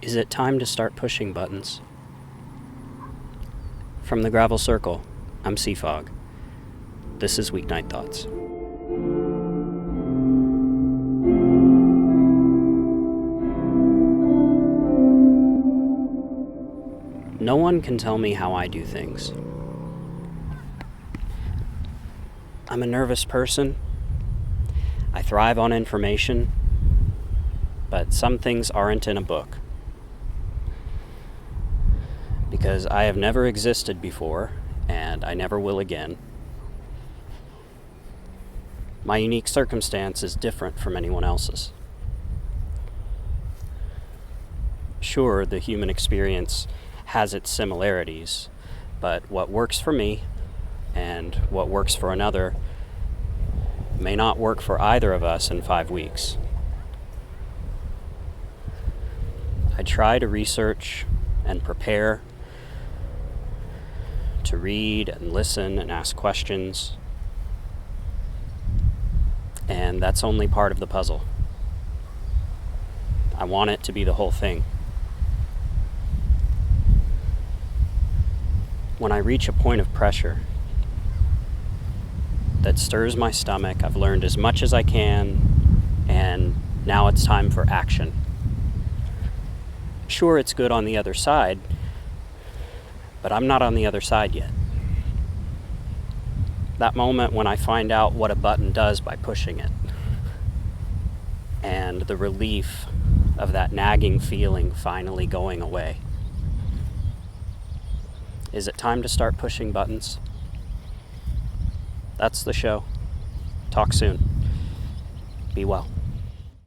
Is it time to start pushing buttons? From the Gravel Circle, I'm Seafog. This is Weeknight Thoughts. No one can tell me how I do things. I'm a nervous person. I thrive on information, but some things aren't in a book. Because I have never existed before, and I never will again. My unique circumstance is different from anyone else's. Sure, the human experience has its similarities, but what works for me and what works for another may not work for either of us in 5 weeks. I try to research and prepare, to read and listen and ask questions, and that's only part of the puzzle. I want it to be the whole thing. When I reach a point of pressure that stirs my stomach, I've learned as much as I can, and now it's time for action. Sure, it's good on the other side, but I'm not on the other side yet. That moment when I find out what a button does by pushing it, and the relief of that nagging feeling finally going away. Is it time to start pushing buttons? That's the show. Talk soon. Be well.